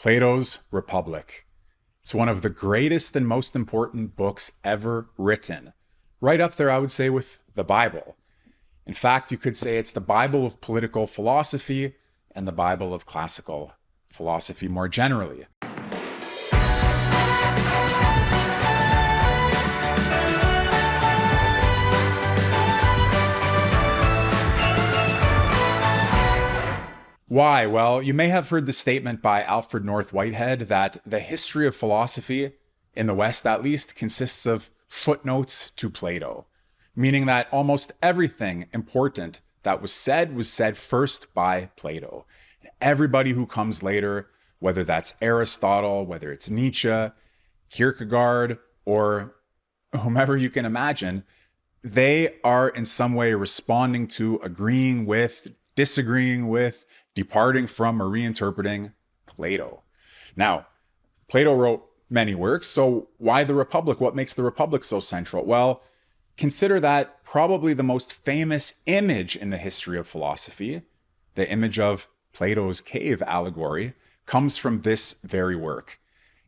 Plato's Republic. It's one of the greatest and most important books ever written. Right up there, I would say, with the Bible. In fact, you could say it's the Bible of political philosophy and the Bible of classical philosophy more generally. Why? Well, you may have heard the statement by Alfred North Whitehead that the history of philosophy, in the West at least, consists of footnotes to Plato, meaning that almost everything important that was said first by Plato. Everybody who comes later, whether that's Aristotle, whether it's Nietzsche, Kierkegaard, or whomever you can imagine, they are in some way responding to, agreeing with, disagreeing with, departing from, or reinterpreting Plato. Now, Plato wrote many works, so why the Republic? What makes the Republic so central? Well, consider that probably the most famous image in the history of philosophy, the image of Plato's cave allegory, comes from this very work.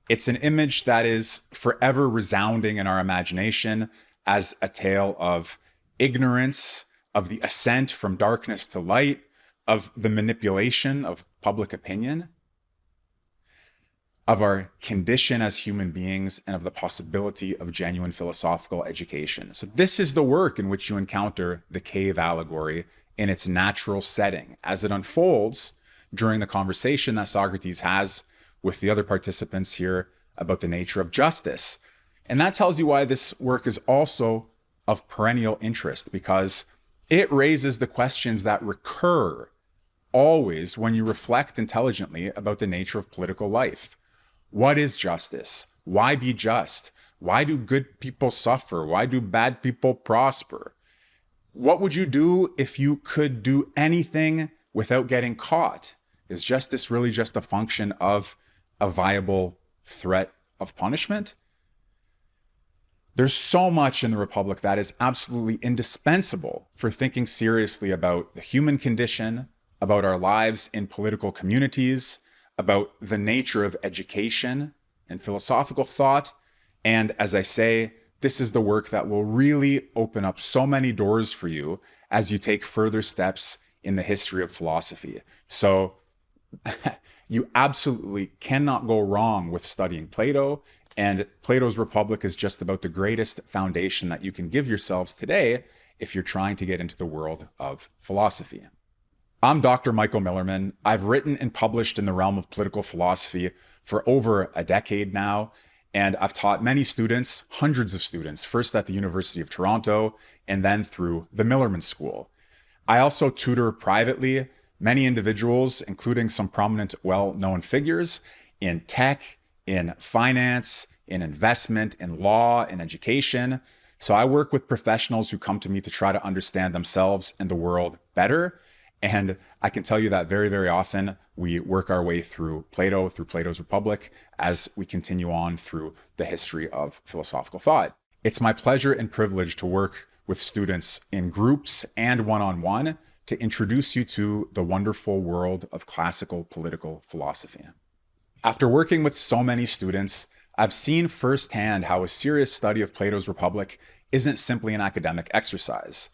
It's an image that is forever resounding in our imagination as a tale of ignorance, of the ascent from darkness to light, of the manipulation of public opinion, of our condition as human beings, and of the possibility of genuine philosophical education. So this is the work in which you encounter the cave allegory in its natural setting as it unfolds during the conversation that Socrates has with the other participants here about the nature of justice. And that tells you why this work is also of perennial interest, because it raises the questions that recur always when you reflect intelligently about the nature of political life. What is justice? Why be just? Why do good people suffer? Why do bad people prosper? What would you do if you could do anything without getting caught? Is justice really just a function of a viable threat of punishment? There's so much in the Republic that is absolutely indispensable for thinking seriously about the human condition, about our lives in political communities, about the nature of education and philosophical thought. And as I say, this is the work that will really open up so many doors for you as you take further steps in the history of philosophy. So you absolutely cannot go wrong with studying Plato. And Plato's Republic is just about the greatest foundation that you can give yourselves today if you're trying to get into the world of philosophy. I'm Dr. Michael Millerman. I've written and published in the realm of political philosophy for over a decade now, and I've taught many students, hundreds of students, first at the University of Toronto and then through the Millerman School. I also tutor privately many individuals, including some prominent, well-known figures in tech, in finance, in investment, in law, in education. So I work with professionals who come to me to try to understand themselves and the world better. And I can tell you that very, very often we work our way through Plato, through Plato's Republic, as we continue on through the history of philosophical thought. It's my pleasure and privilege to work with students in groups and one-on-one to introduce you to the wonderful world of classical political philosophy. After working with so many students, I've seen firsthand how a serious study of Plato's Republic isn't simply an academic exercise.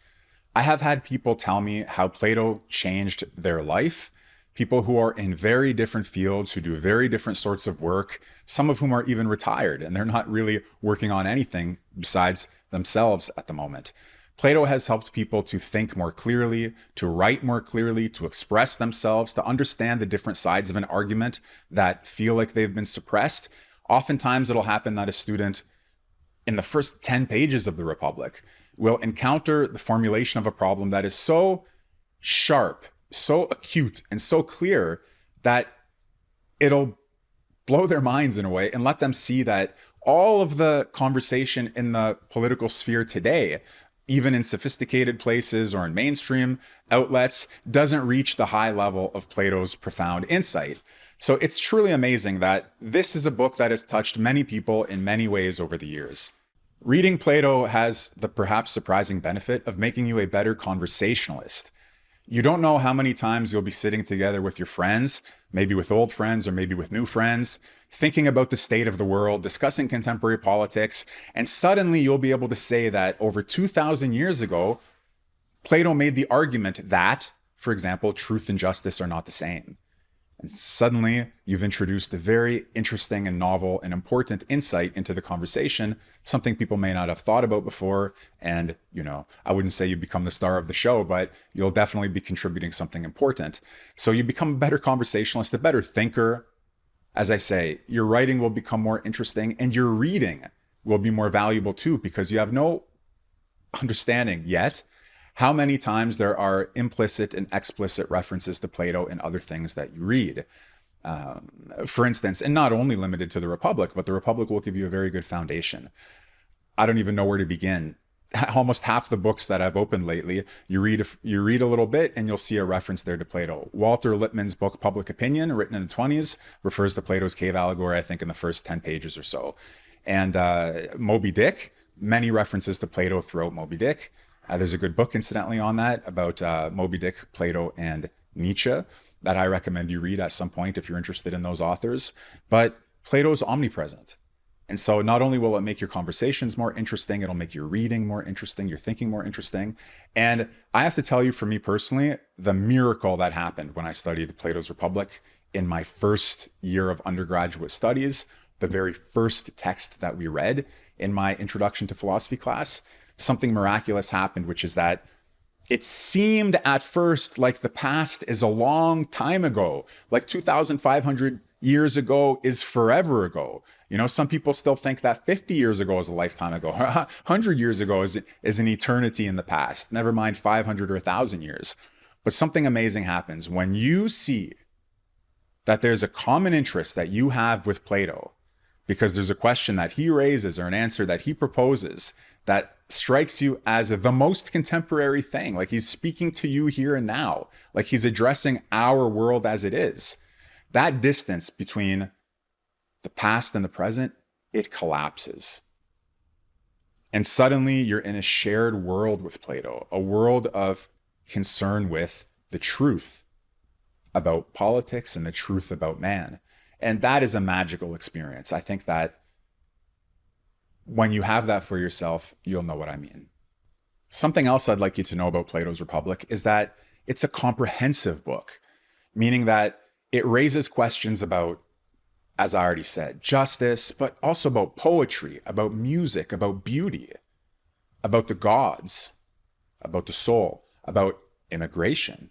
I have had people tell me how Plato changed their life, people who are in very different fields, who do very different sorts of work, some of whom are even retired, and they're not really working on anything besides themselves at the moment. Plato has helped people to think more clearly, to write more clearly, to express themselves, to understand the different sides of an argument that feel like they've been suppressed. Oftentimes it'll happen that a student in the first 10 pages of the Republic will encounter the formulation of a problem that is so sharp, so acute, and so clear that it'll blow their minds in a way and let them see that all of the conversation in the political sphere today, even in sophisticated places or in mainstream outlets, doesn't reach the high level of Plato's profound insight. So it's truly amazing that this is a book that has touched many people in many ways over the years. Reading Plato has the perhaps surprising benefit of making you a better conversationalist. You don't know how many times you'll be sitting together with your friends, maybe with old friends or maybe with new friends, thinking about the state of the world, discussing contemporary politics, and suddenly you'll be able to say that over 2,000 years ago, Plato made the argument that, for example, truth and justice are not the same. And suddenly you've introduced a very interesting and novel and important insight into the conversation, something people may not have thought about before. And, I wouldn't say you become the star of the show, but you'll definitely be contributing something important. So you become a better conversationalist, a better thinker. As I say, your writing will become more interesting and your reading will be more valuable too, because you have no understanding yet how many times there are implicit and explicit references to Plato in other things that you read. For instance, and not only limited to the Republic, but the Republic will give you a very good foundation. I don't even know where to begin. Almost half the books that I've opened lately, you read a little bit and you'll see a reference there to Plato. Walter Lippmann's book, Public Opinion, written in the 20s, refers to Plato's cave allegory, I think in the first 10 pages or so. And Moby Dick, many references to Plato throughout Moby Dick. There's a good book, incidentally, on that about Moby Dick, Plato, and Nietzsche that I recommend you read at some point if you're interested in those authors. But Plato's omnipresent. And so not only will it make your conversations more interesting, it'll make your reading more interesting, your thinking more interesting. And I have to tell you, for me personally, the miracle that happened when I studied Plato's Republic in my first year of undergraduate studies, the very first text that we read in my introduction to philosophy class, something miraculous happened, which is that it seemed at first like the past is a long time ago, like 2,500 years ago is forever ago. Some people still think that 50 years ago is a lifetime ago. 100 years ago is an eternity in the past, never mind 500 or 1,000 years. But something amazing happens when you see that there's a common interest that you have with Plato, because there's a question that he raises or an answer that he proposes that strikes you as the most contemporary thing, like he's speaking to you here and now, like he's addressing our world as it is. That distance between the past and the present, it collapses. And suddenly you're in a shared world with Plato, a world of concern with the truth about politics and the truth about man. And that is a magical experience. I think that when you have that for yourself, you'll know what I mean. Something else I'd like you to know about Plato's Republic is that it's a comprehensive book, meaning that it raises questions about, as I already said, justice, but also about poetry, about music, about beauty, about the gods, about the soul, about immigration,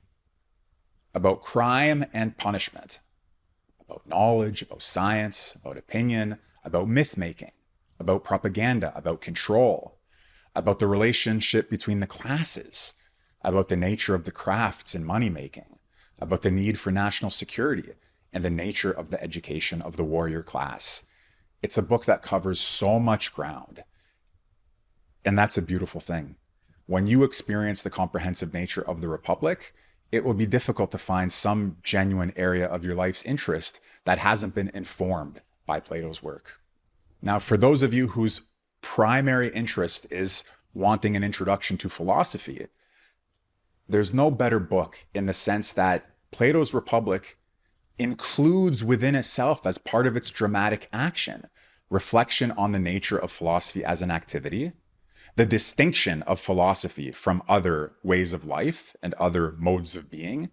about crime and punishment, about knowledge, about science, about opinion, about myth-making, about propaganda, about control, about the relationship between the classes, about the nature of the crafts and money-making, about the need for national security, and the nature of the education of the warrior class. It's a book that covers so much ground. And that's a beautiful thing. When you experience the comprehensive nature of the Republic, it will be difficult to find some genuine area of your life's interest that hasn't been informed by Plato's work. Now, for those of you whose primary interest is wanting an introduction to philosophy, there's no better book in the sense that Plato's Republic includes within itself, as part of its dramatic action, reflection on the nature of philosophy as an activity, the distinction of philosophy from other ways of life and other modes of being,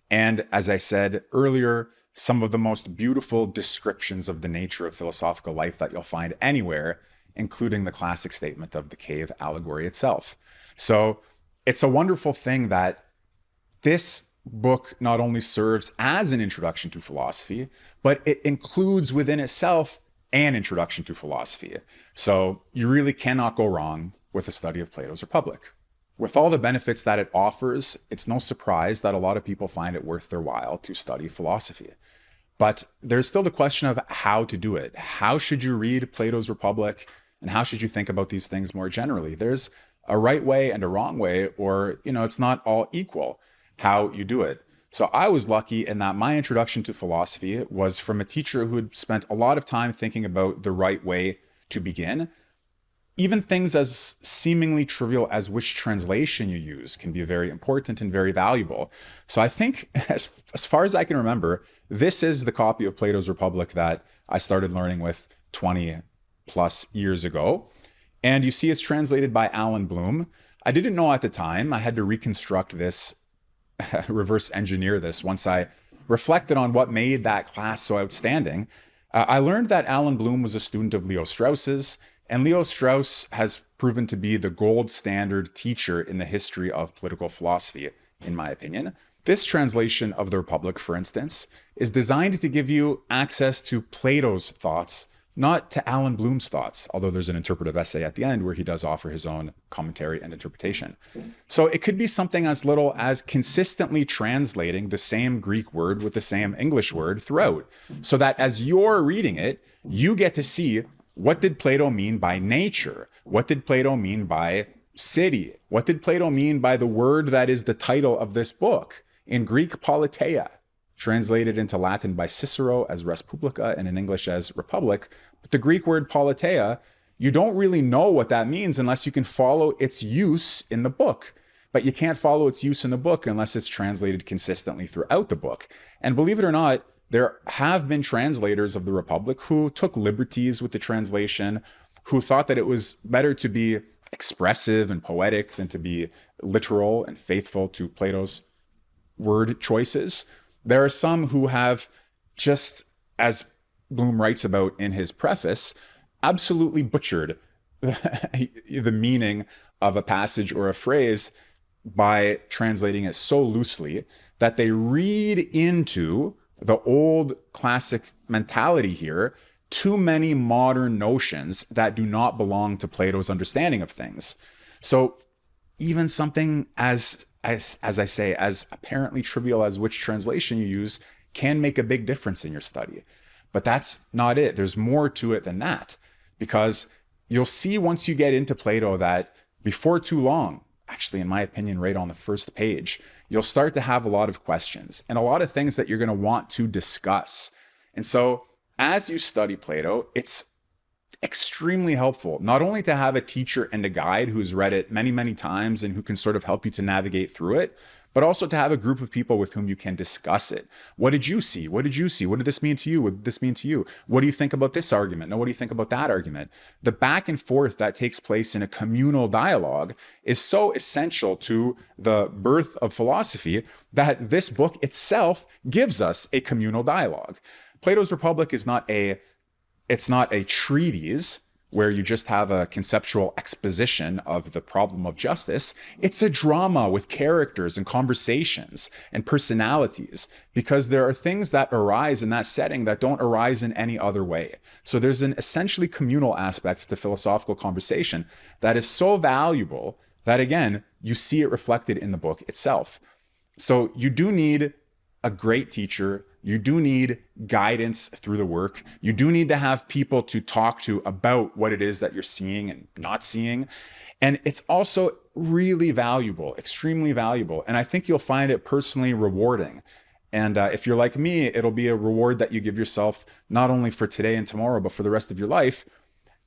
and, as I said earlier, some of the most beautiful descriptions of the nature of philosophical life that you'll find anywhere, including the classic statement of the cave allegory itself. So it's a wonderful thing that this book not only serves as an introduction to philosophy, but it includes within itself an introduction to philosophy. So you really cannot go wrong with a study of Plato's Republic. With all the benefits that it offers, it's no surprise that a lot of people find it worth their while to study philosophy. But there's still the question of how to do it. How should you read Plato's Republic? And how should you think about these things more generally? There's a right way and a wrong way, or, it's not all equal how you do it. So I was lucky in that my introduction to philosophy was from a teacher who had spent a lot of time thinking about the right way to begin. Even things as seemingly trivial as which translation you use can be very important and very valuable. So I think, as far as I can remember, this is the copy of Plato's Republic that I started learning with 20 plus years ago. And you see it's translated by Alan Bloom. I didn't know at the time. I had to reconstruct this, reverse engineer this once I reflected on what made that class so outstanding. I learned that Alan Bloom was a student of Leo Strauss's, and Leo Strauss has proven to be the gold standard teacher in the history of political philosophy, in my opinion. This translation of the Republic, for instance, is designed to give you access to Plato's thoughts, not to Alan Bloom's thoughts, although there's an interpretive essay at the end where he does offer his own commentary and interpretation. So it could be something as little as consistently translating the same Greek word with the same English word throughout, so that as you're reading it, you get to see, what did Plato mean by nature? What did Plato mean by city? What did Plato mean by the word that is the title of this book? In Greek, politeia, translated into Latin by Cicero as res publica and in English as republic. But the Greek word politeia, you don't really know what that means unless you can follow its use in the book. But you can't follow its use in the book unless it's translated consistently throughout the book. And believe it or not, there have been translators of the Republic who took liberties with the translation, who thought that it was better to be expressive and poetic than to be literal and faithful to Plato's word choices. There are some who have, just as Bloom writes about in his preface, absolutely butchered the meaning of a passage or a phrase by translating it so loosely that they read into the old classic mentality here too many modern notions that do not belong to Plato's understanding of things. So even something as I say, as apparently trivial as which translation you use can make a big difference in your study. But that's not it. There's more to it than that, because you'll see once you get into Plato that before too long, actually, in my opinion, right on the first page, you'll start to have a lot of questions and a lot of things that you're going to want to discuss. And so as you study Plato, it's extremely helpful not only to have a teacher and a guide who's read it many, many times and who can sort of help you to navigate through it, but also to have a group of people with whom you can discuss it. What did you see? What did you see? What did this mean to you? What did this mean to you? What do you think about this argument? No, what do you think about that argument? The back and forth that takes place in a communal dialogue is so essential to the birth of philosophy that this book itself gives us a communal dialogue. Plato's Republic is not a treatise where you just have a conceptual exposition of the problem of justice. It's a drama with characters and conversations and personalities, because there are things that arise in that setting that don't arise in any other way. So there's an essentially communal aspect to philosophical conversation that is so valuable that, again, you see it reflected in the book itself. So you do need a great teacher. You do need guidance through the work. You do need to have people to talk to about what it is that you're seeing and not seeing. And it's also really valuable, extremely valuable. And I think you'll find it personally rewarding. And if you're like me, it'll be a reward that you give yourself not only for today and tomorrow, but for the rest of your life,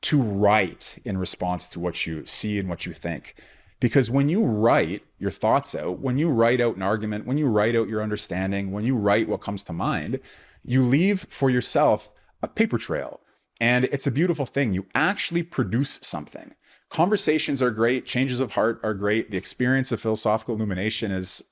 to write in response to what you see and what you think. Because when you write your thoughts out, when you write out an argument, when you write out your understanding, when you write what comes to mind, you leave for yourself a paper trail. And it's a beautiful thing. You actually produce something. Conversations are great. Changes of heart are great. The experience of philosophical illumination is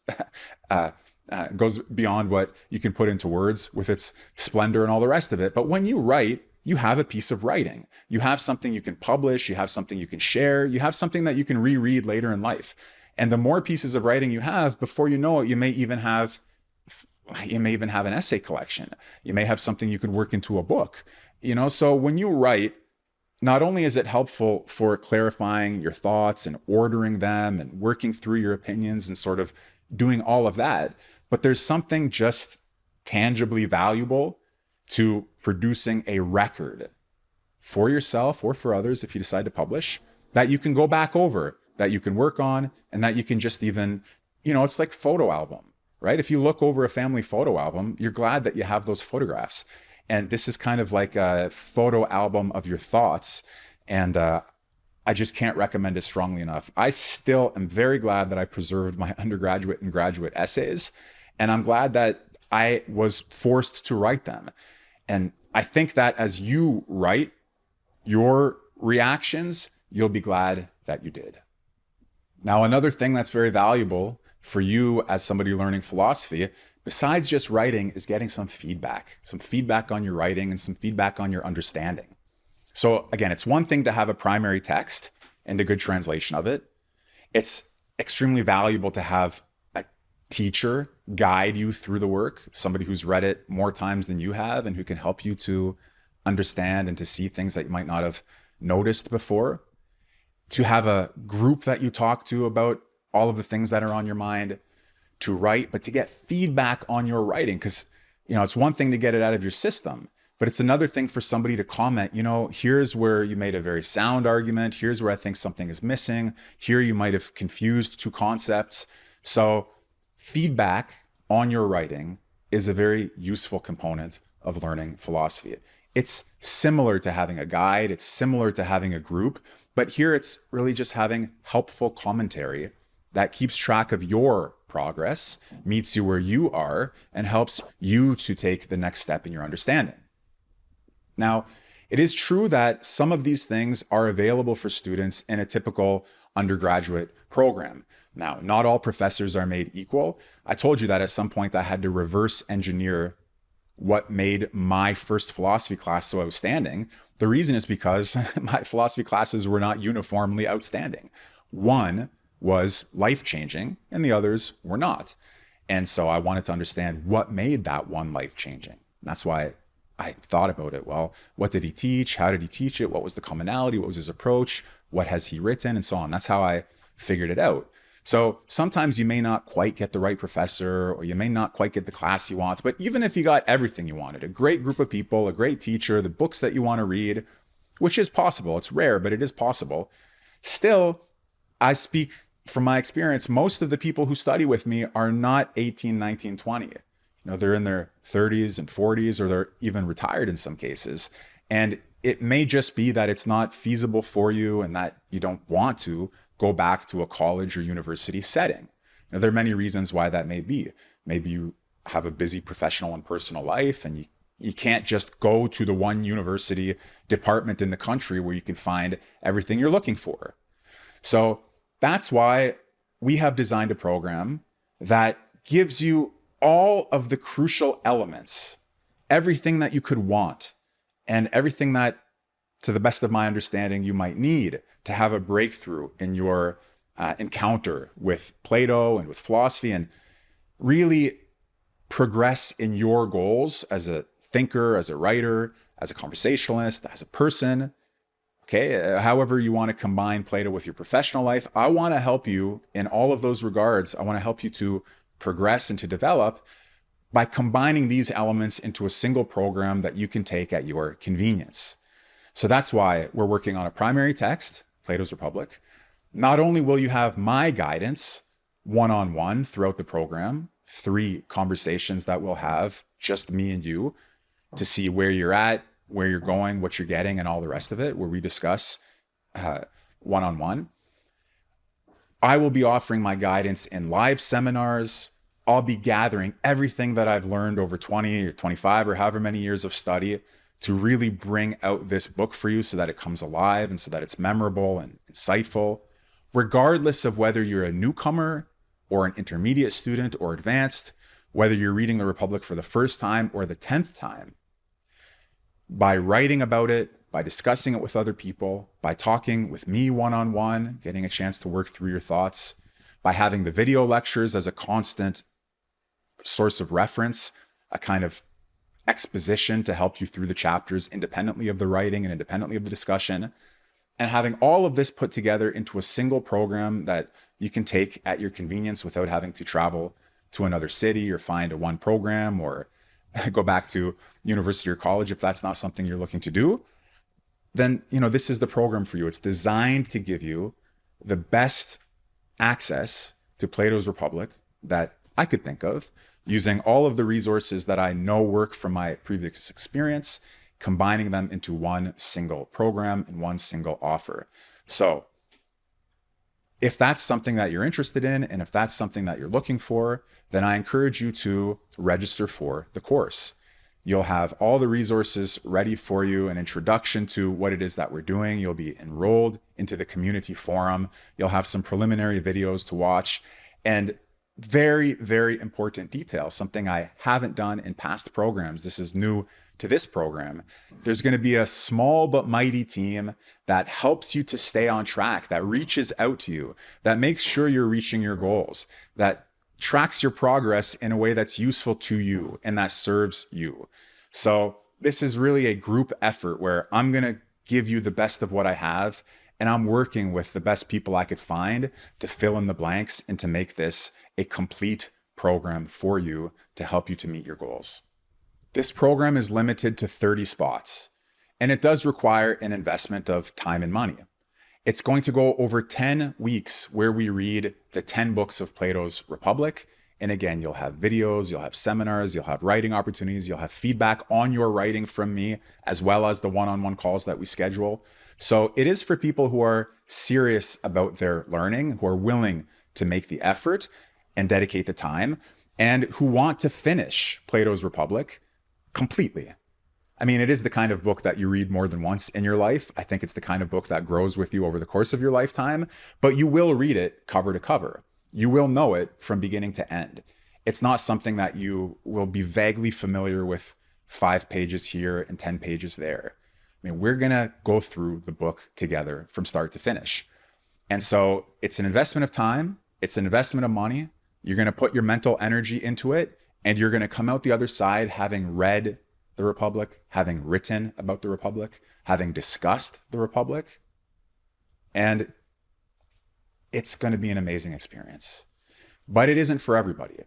goes beyond what you can put into words with its splendor and all the rest of it. But when you write, you have a piece of writing. You have something you can publish. You have something you can share. You have something that you can reread later in life. And the more pieces of writing you have, before you know it, you may even have an essay collection. You may have something you could work into a book. So when you write, not only is it helpful for clarifying your thoughts and ordering them and working through your opinions and sort of doing all of that, but there's something just tangibly valuable to producing a record for yourself or for others, if you decide to publish, that you can go back over, that you can work on, and that you can just even, it's like photo album, right? If you look over a family photo album, you're glad that you have those photographs. And this is kind of like a photo album of your thoughts. And I just can't recommend it strongly enough. I still am very glad that I preserved my undergraduate and graduate essays. And I'm glad that I was forced to write them. And I think that as you write your reactions, you'll be glad that you did. Now, another thing that's very valuable for you as somebody learning philosophy, besides just writing, is getting some feedback on your writing and some feedback on your understanding. So again, it's one thing to have a primary text and a good translation of it. It's extremely valuable to have a teacher guide you through the work, somebody who's read it more times than you have and who can help you to understand and to see things that you might not have noticed before. To have a group that you talk to about all of the things that are on your mind, to write, but to get feedback on your writing. Because, it's one thing to get it out of your system, but it's another thing for somebody to comment, here's where you made a very sound argument. Here's where I think something is missing. Here you might have confused two concepts. So feedback on your writing is a very useful component of learning philosophy. It's similar to having a guide. It's similar to having a group, but here it's really just having helpful commentary that keeps track of your progress, meets you where you are, and helps you to take the next step in your understanding. Now, it is true that some of these things are available for students in a typical undergraduate program. Now, not all professors are made equal. I told you that at some point I had to reverse engineer what made my first philosophy class so outstanding. The reason is because my philosophy classes were not uniformly outstanding. One was life-changing and the others were not. And so I wanted to understand what made that one life-changing. That's why I thought about it. Well, what did he teach? How did he teach it? What was the commonality? What was his approach? What has he written? And so on. That's how I figured it out. So sometimes you may not quite get the right professor, or you may not quite get the class you want, but even if you got everything you wanted, a great group of people, a great teacher, the books that you want to read, which is possible, it's rare, but it is possible. Still, I speak from my experience, most of the people who study with me are not 18, 19, 20. They're in their 30s and 40s, or they're even retired in some cases. And it may just be that it's not feasible for you and that you don't want to go back to a college or university setting. There are many reasons why that may be. Maybe you have a busy professional and personal life, and you can't just go to the one university department in the country where you can find everything you're looking for. So that's why we have designed a program that gives you all of the crucial elements, everything that you could want, and everything that, to the best of my understanding, you might need to have a breakthrough in your encounter with Plato and with philosophy, and really progress in your goals as a thinker, as a writer, as a conversationalist, as a person. Okay, however you want to combine Plato with your professional life, I want to help you in all of those regards. I want to help you to progress and to develop by combining these elements into a single program that you can take at your convenience. So that's why we're working on a primary text, Plato's Republic. Not only will you have my guidance one-on-one throughout the program, 3 conversations that we'll have, just me and you, to see where you're at, where you're going, what you're getting, and all the rest of it, where we discuss one-on-one. I will be offering my guidance in live seminars. I'll be gathering everything that I've learned over 20 or 25 or however many years of study to really bring out this book for you so that it comes alive and so that it's memorable and insightful, regardless of whether you're a newcomer or an intermediate student or advanced, whether you're reading the Republic for the first time or the 10th time. By writing about it, by discussing it with other people, by talking with me one-on-one, getting a chance to work through your thoughts, by having the video lectures as a constant source of reference, a kind of exposition to help you through the chapters independently of the writing and independently of the discussion, and having all of this put together into a single program that you can take at your convenience without having to travel to another city or find a one program or go back to university or college if that's not something you're looking to do, then this is the program for you. It's designed to give you the best access to Plato's Republic that I could think of, using all of the resources that I know work from my previous experience, combining them into one single program and one single offer. So If that's something that you're interested in, and if that's something that you're looking for, then I encourage you to register for the course. You'll have all the resources ready for you, an introduction to what it is that we're doing. You'll be enrolled into the community forum. You'll have some preliminary videos to watch, and very, very important detail, something I haven't done in past programs. This is new to this program. There's going to be a small but mighty team that helps you to stay on track, that reaches out to you, that makes sure you're reaching your goals, that tracks your progress in a way that's useful to you and that serves you. So this is really a group effort where I'm going to give you the best of what I have, and I'm working with the best people I could find to fill in the blanks and to make this a complete program for you to help you to meet your goals. This program is limited to 30 spots, and it does require an investment of time and money. It's going to go over 10 weeks where we read the 10 books of Plato's Republic. And again, you'll have videos, you'll have seminars, you'll have writing opportunities, you'll have feedback on your writing from me, as well as the one-on-one calls that we schedule. So it is for people who are serious about their learning, who are willing to make the effort and dedicate the time, and who want to finish Plato's Republic completely. I mean, it is the kind of book that you read more than once in your life. I think it's the kind of book that grows with you over the course of your lifetime, but you will read it cover to cover. You will know it from beginning to end. It's not something that you will be vaguely familiar with 5 pages here and 10 pages there. I mean, we're going to go through the book together from start to finish. And so it's an investment of time. It's an investment of money. You're going to put your mental energy into it, and you're going to come out the other side having read the Republic, having written about the Republic, having discussed the Republic. And it's going to be an amazing experience. But it isn't for everybody.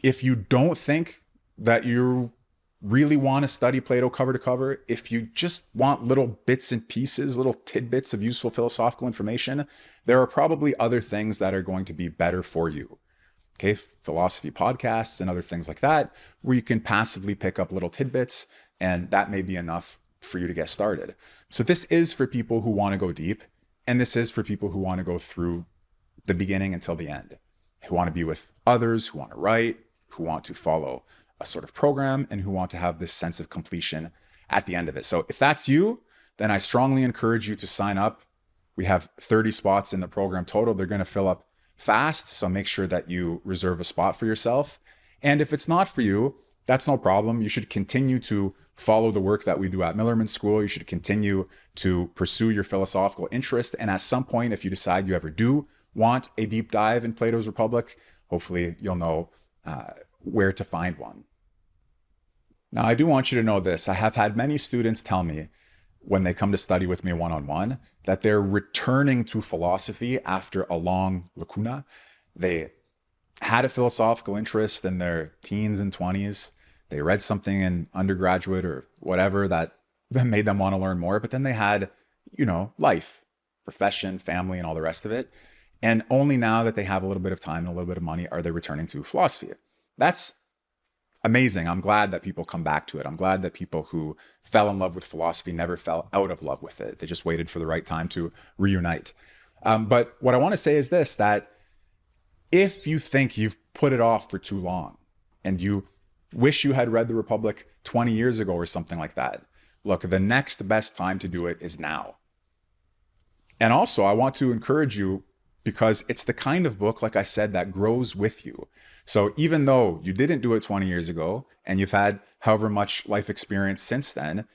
If you don't think that you really want to study Plato cover to cover, if you just want little bits and pieces, little tidbits of useful philosophical information, there are probably other things that are going to be better for you. Okay, philosophy podcasts and other things like that, where you can passively pick up little tidbits, and that may be enough for you to get started. So this is for people who want to go deep, and this is for people who want to go through the beginning until the end, who want to be with others, who want to write, who want to follow a sort of program, and who want to have this sense of completion at the end of it. So if that's you, then I strongly encourage you to sign up. We have 30 spots in the program total. They're going to fill up fast, so make sure that you reserve a spot for yourself. And if it's not for you, that's no problem. You should continue to follow the work that we do at Millerman School. You should continue to pursue your philosophical interest. And at some point, if you decide you ever do want a deep dive in Plato's Republic, hopefully you'll know where to find one. Now, I do want you to know this. I have had many students tell me when they come to study with me one-on-one that they're returning to philosophy after a long lacuna. They had a philosophical interest in their teens and 20s. They read something in undergraduate or whatever that made them want to learn more, but then they had, life, profession, family, and all the rest of it. And only now that they have a little bit of time and a little bit of money are they returning to philosophy. That's amazing. I'm glad that people come back to it. I'm glad that people who fell in love with philosophy never fell out of love with it. They just waited for the right time to reunite. But what I want to say is this, that if you think you've put it off for too long and you wish you had read the Republic 20 years ago or something like that, look, the next best time to do it is now. And also, I want to encourage you, because it's the kind of book, like I said, that grows with you. So even though you didn't do it 20 years ago and you've had however much life experience since then,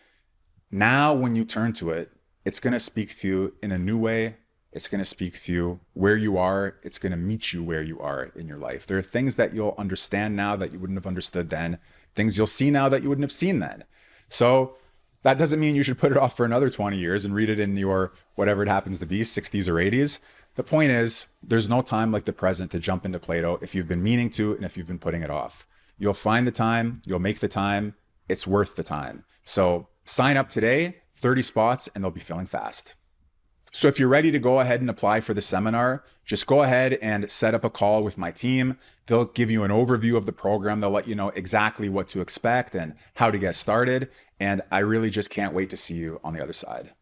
now when you turn to it, it's going to speak to you in a new way. It's going to speak to you where you are. It's going to meet you where you are in your life. There are things that you'll understand now that you wouldn't have understood then, things you'll see now that you wouldn't have seen then. So that doesn't mean you should put it off for another 20 years and read it in your, whatever it happens to be, 60s or 80s. The point is, there's no time like the present to jump into Plato if you've been meaning to and if you've been putting it off. You'll find the time, you'll make the time, it's worth the time. So sign up today, 30 spots, and they'll be filling fast. So if you're ready to go ahead and apply for the seminar, just go ahead and set up a call with my team. They'll give you an overview of the program. They'll let you know exactly what to expect and how to get started. And I really just can't wait to see you on the other side.